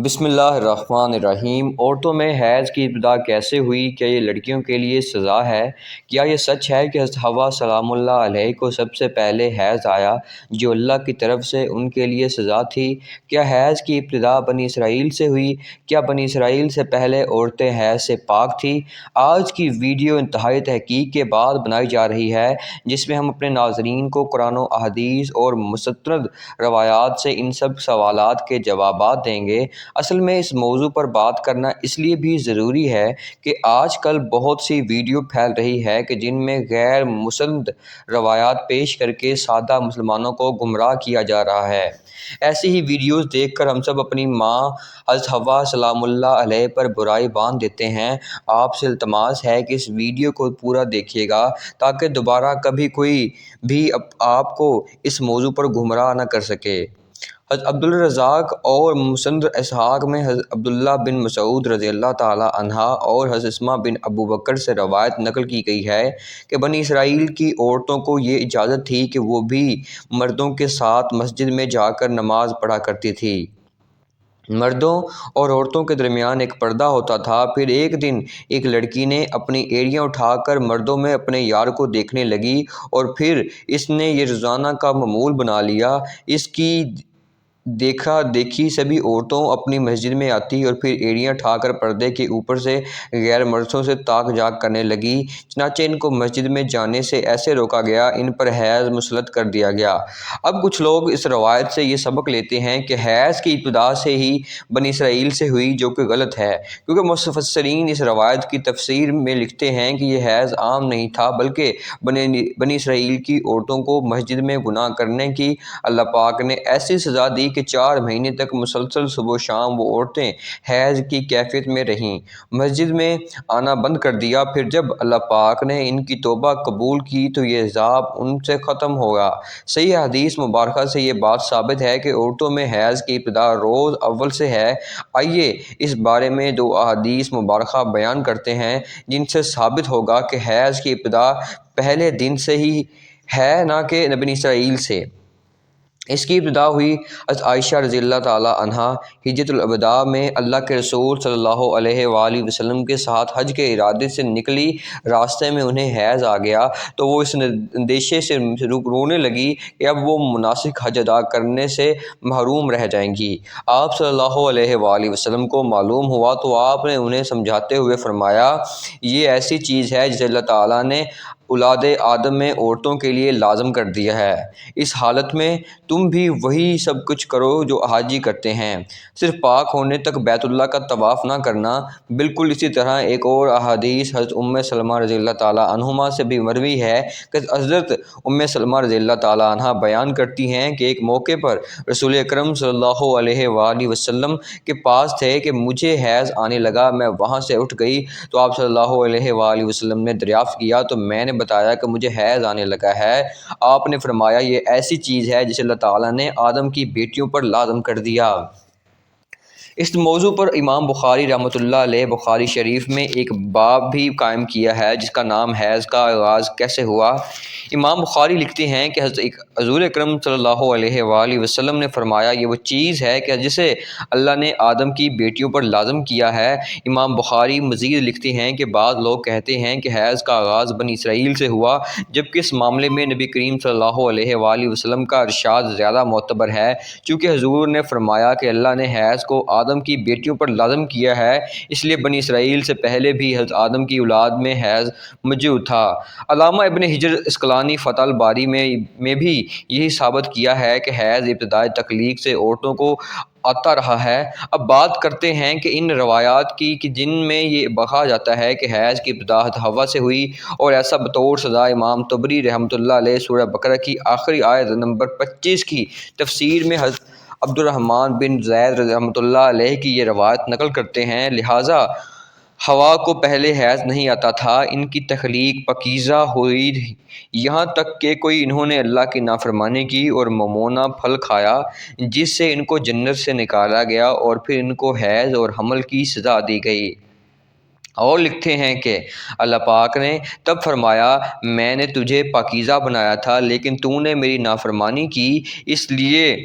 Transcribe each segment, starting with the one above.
بسم اللہ الرحمن الرحیم۔ عورتوں میں حیض کی ابتدا کیسے ہوئی؟ کیا یہ لڑکیوں کے لیے سزا ہے؟ کیا یہ سچ ہے کہ حضرت حوا سلام اللہ علیہ کو سب سے پہلے حیض آیا جو اللہ کی طرف سے ان کے لیے سزا تھی؟ کیا حیض کی ابتدا بنی اسرائیل سے ہوئی؟ کیا بنی اسرائیل سے پہلے عورتیں حیض سے پاک تھیں؟ آج کی ویڈیو انتہائی تحقیق کے بعد بنائی جا رہی ہے، جس میں ہم اپنے ناظرین کو قرآن و احادیث اور مستند روایات سے ان سب سوالات کے جوابات دیں گے۔ اصل میں اس موضوع پر بات کرنا اس لیے بھی ضروری ہے کہ آج کل بہت سی ویڈیو پھیل رہی ہے کہ جن میں غیر مستند روایات پیش کر کے سادہ مسلمانوں کو گمراہ کیا جا رہا ہے۔ ایسی ہی ویڈیوز دیکھ کر ہم سب اپنی ماں حضرت حوا سلام اللہ علیہ پر برائی باندھ دیتے ہیں۔ آپ سے التماس ہے کہ اس ویڈیو کو پورا دیکھیے گا تاکہ دوبارہ کبھی کوئی بھی آپ کو اس موضوع پر گمراہ نہ کر سکے۔ حضرت عبدالرزاق اور مسند اسحاق میں حضرت عبداللہ بن مسعود رضی اللہ تعالی عنہ اور حضرت اسماء بن ابو بکر سے روایت نقل کی گئی ہے کہ بنی اسرائیل کی عورتوں کو یہ اجازت تھی کہ وہ بھی مردوں کے ساتھ مسجد میں جا کر نماز پڑھا کرتی تھی۔ مردوں اور عورتوں کے درمیان ایک پردہ ہوتا تھا۔ پھر ایک دن ایک لڑکی نے اپنی ایڑیاں اٹھا کر مردوں میں اپنے یار کو دیکھنے لگی اور پھر اس نے یہ روزانہ کا معمول بنا لیا۔ اس کی دیکھا دیکھی سبھی عورتوں اپنی مسجد میں آتی اور پھر ایڑیاں اٹھا کر پردے کے اوپر سے غیر مردوں سے طاق جھانک کرنے لگی۔ چنانچہ ان کو مسجد میں جانے سے ایسے روکا گیا، ان پر حیض مسلط کر دیا گیا۔ اب کچھ لوگ اس روایت سے یہ سبق لیتے ہیں کہ حیض کی ابتدا سے ہی بنی اسرائیل سے ہوئی، جو کہ غلط ہے، کیونکہ مفسرین اس روایت کی تفسیر میں لکھتے ہیں کہ یہ حیض عام نہیں تھا، بلکہ بنی اسرائیل کی عورتوں کو مسجد میں گناہ کرنے کی اللہ پاک نے ایسی سزا دی کہ 4 مہینے تک مسلسل صبح و شام وہ عورتیں حیض کی کیفیت میں رہیں، مسجد میں آنا بند کر دیا۔ پھر جب اللہ پاک نے ان کی توبہ قبول کی تو یہ عذاب ان سے ختم ہوگا۔ صحیح حدیث مبارکہ سے یہ بات ثابت ہے کہ عورتوں میں حیض کی ابتدا روز اول سے ہے۔ آئیے اس بارے میں 2 احادیث مبارکہ بیان کرتے ہیں جن سے ثابت ہوگا کہ حیض کی ابتدا پہلے دن سے ہی ہے، نہ کہ بنی اسرائیل سے۔ اس کی ابتدا ہوئی حضرت عائشہ رضی اللہ تعالی عنہا حجۃ الوداع میں اللہ کے رسول صلی اللہ علیہ وآلہ وسلم کے ساتھ حج کے ارادے سے نکلی۔ راستے میں انہیں حیض آ گیا تو وہ اس اندیشے سے رونے لگی کہ اب وہ مناسک حج ادا کرنے سے محروم رہ جائیں گی۔ آپ صلی اللہ علیہ وآلہ وسلم کو معلوم ہوا تو آپ نے انہیں سمجھاتے ہوئے فرمایا، یہ ایسی چیز ہے جسے اللہ تعالیٰ نے اولاد آدم میں عورتوں کے لیے لازم کر دیا ہے۔ اس حالت میں تم بھی وہی سب کچھ کرو جو حاجی کرتے ہیں، صرف پاک ہونے تک بیت اللہ کا طواف نہ کرنا۔ بالکل اسی طرح ایک اور احادیث حضرت ام سلمہ رضی اللہ تعالی عنہما سے بھی مروی ہے کہ حضرت ام سلمہ رضی اللہ تعالی عنہ بیان کرتی ہیں کہ ایک موقع پر رسول اکرم صلی اللہ علیہ وآلہ وسلم کے پاس تھے کہ مجھے حیض آنے لگا۔ میں وہاں سے اٹھ گئی تو آپ صلی اللہ علیہ وآلہ وسلم نے دریافت کیا تو میں نے بتایا کہ مجھے حیض آنے لگا ہے۔ آپ نے فرمایا، یہ ایسی چیز ہے جسے اللہ تعالیٰ نے آدم کی بیٹیوں پر لازم کر دیا۔ اس موضوع پر امام بخاری رحمۃ اللہ علیہ بخاری شریف میں ایک باب بھی قائم کیا ہے جس کا نام حیض کا آغاز کیسے ہوا۔ امام بخاری لکھتے ہیں کہ حضور اکرم صلی اللہ علیہ وآلہ وسلم نے فرمایا، یہ وہ چیز ہے کہ جسے اللہ نے آدم کی بیٹیوں پر لازم کیا ہے۔ امام بخاری مزید لکھتے ہیں کہ بعض لوگ کہتے ہیں کہ حیض کا آغاز بنی اسرائیل سے ہوا، جبکہ اس معاملے میں نبی کریم صلی اللہ علیہ وآلہ وسلم کا ارشاد زیادہ معتبر ہے، چونکہ حضور نے فرمایا کہ اللہ نے حیض کو آدم کی بیٹیوں پر لازم کیا ہے، اس لیے بنی اسرائیل سے پہلے بھی حضرت آدم کی اولاد میں حیض موجود تھا۔ علامہ ابن حجر عسقلانی فتح الباری میں بھی یہی ثابت کیا ہے کہ حیض ابتدائی تخلیق سے عورتوں کو آتا رہا ہے۔ اب بات کرتے ہیں کہ ان روایات کی کہ جن میں یہ کہا جاتا ہے کہ حیض کی ابتدا حضرت حوا سے ہوئی، اور ایسا بطور سزا امام طبری رحمۃ اللہ علیہ سورہ بقرہ کی آخری آیت نمبر 25 کی تفسیر میں حضرت عبد الرحمن بن زید رحمۃ اللہ علیہ کی یہ روایت نقل کرتے ہیں، لہٰذا حوا کو پہلے حیض نہیں آتا تھا، ان کی تخلیق پاکیزہ ہوئی یہاں تک کہ کوئی انہوں نے اللہ کی نافرمانی کی اور ممنوع پھل کھایا جس سے ان کو جنت سے نکالا گیا، اور پھر ان کو حیض اور حمل کی سزا دی گئی۔ اور لکھتے ہیں کہ اللہ پاک نے تب فرمایا، میں نے تجھے پاکیزہ بنایا تھا لیکن تو نے میری نافرمانی کی، اس لیے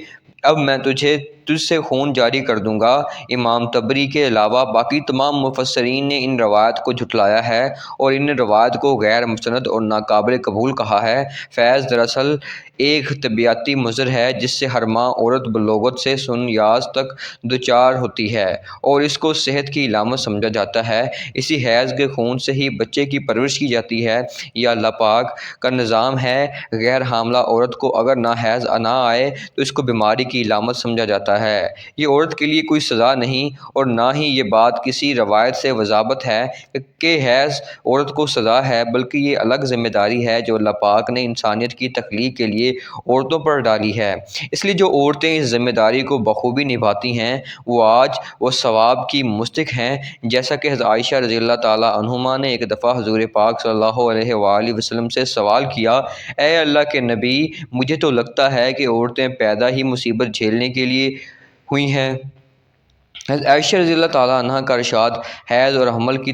اب میں تجھے تجھ سے خون جاری کر دوں گا۔ امام طبری کے علاوہ باقی تمام مفسرین نے ان روایت کو جھٹلایا ہے اور ان روایت کو غیر مستند اور ناقابل قبول کہا ہے۔ فیض دراصل ایک طبیعتی مظہر ہے جس سے ہر ماہ عورت بلوغت سے سن یاز تک دوچار ہوتی ہے اور اس کو صحت کی علامت سمجھا جاتا ہے۔ اسی حیض کے خون سے ہی بچے کی پرورش کی جاتی ہے۔ یہ اللہ پاک کا نظام ہے۔ غیر حاملہ عورت کو اگر نہ حیض نہ آئے تو اس کو بیماری کی علامت سمجھا جاتا ہے۔ یہ عورت کے لیے کوئی سزا نہیں اور نہ ہی یہ بات کسی روایت سے وضابط ہے کہ حیض عورت کو سزا ہے، بلکہ یہ الگ ذمہ داری ہے جو اللہ پاک نے انسانیت کی تخلیق کے لیے عورتوں پر ڈالی ہے۔ اس لیے جو عورتیں اس ذمہ داری کو بخوبی نبھاتی ہیں وہ آج وہ ثواب کی مستحق ہیں، جیسا کہ حضرت عائشہ رضی اللہ تعالیٰ عنہما نے ایک دفعہ حضور پاک صلی اللہ علیہ وآلہ وسلم سے سوال کیا، اے اللہ کے نبی، مجھے تو لگتا ہے کہ عورتیں پیدا ہی مصیبت جھیلنے کے لیے ہوئی ہیں۔ حضرت عائشہ رضی اللہ تعالیٰ عنہ کا ارشاد حیض اور حمل کی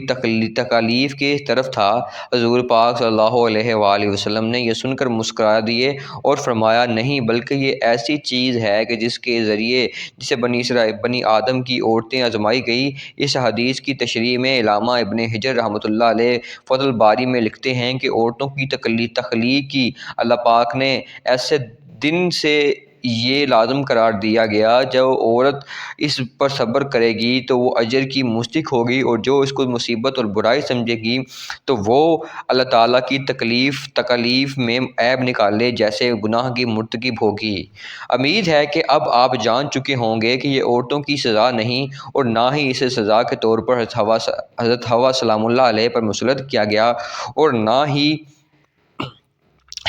تکالیف کی طرف تھا۔ حضور پاک صلی اللہ علیہ وآلہ وسلم نے یہ سن کر مسکرا دیے اور فرمایا، نہیں، بلکہ یہ ایسی چیز ہے کہ جس کے ذریعے جسے بنی آدم کی عورتیں آزمائی گئی۔ اس حدیث کی تشریح میں علامہ ابن حجر رحمۃ اللہ علیہ فتح الباری میں لکھتے ہیں کہ عورتوں کی تخلیق کی اللہ پاک نے ایسے دن سے یہ لازم قرار دیا گیا جب عورت اس پر صبر کرے گی تو وہ اجر کی مستحق ہوگی، اور جو اس کو مصیبت اور برائی سمجھے گی تو وہ اللہ تعالیٰ کی تکالیف میں عیب نکالے جیسے گناہ کی مرتکب ہوگی۔ امید ہے کہ اب آپ جان چکے ہوں گے کہ یہ عورتوں کی سزا نہیں اور نہ ہی اسے سزا کے طور پر حضرت حوا سلام اللہ علیہ پر مسلط کیا گیا، اور نہ ہی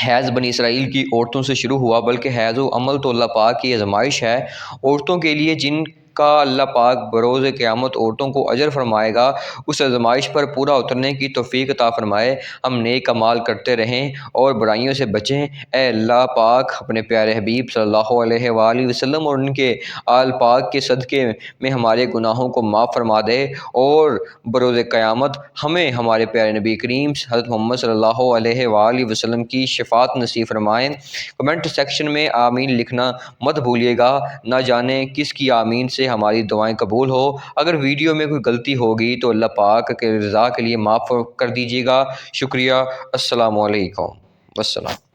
حیض بنی اسرائیل کی عورتوں سے شروع ہوا، بلکہ حیض و عمل تو اللہ پاک کی آزمائش ہے عورتوں کے لیے، جن کا اللہ پاک بروز قیامت عورتوں کو اجر فرمائے گا۔ اس آزمائش پر پورا اترنے کی توفیق عطا فرمائے، ہم نیک اعمال کرتے رہیں اور برائیوں سے بچیں۔ اے اللہ پاک اپنے پیارے حبیب صلی اللہ علیہ وآلہ وسلم اور ان کے آل پاک کے صدقے میں ہمارے گناہوں کو معاف فرما دے اور بروز قیامت ہمیں ہمارے پیارے نبی کریم حضرت محمد صلی اللہ علیہ وآلہ وسلم کی شفاعت نصیب فرمائیں۔ کمنٹ سیکشن میں آمین لکھنا مت بھولیے گا، نہ جانے کس کی آمین سے ہماری دعائیں قبول ہو۔ اگر ویڈیو میں کوئی غلطی ہوگی تو اللہ پاک کے رضا کے لیے معاف کر دیجیے گا۔ شکریہ۔ السلام علیکم۔ والسلام۔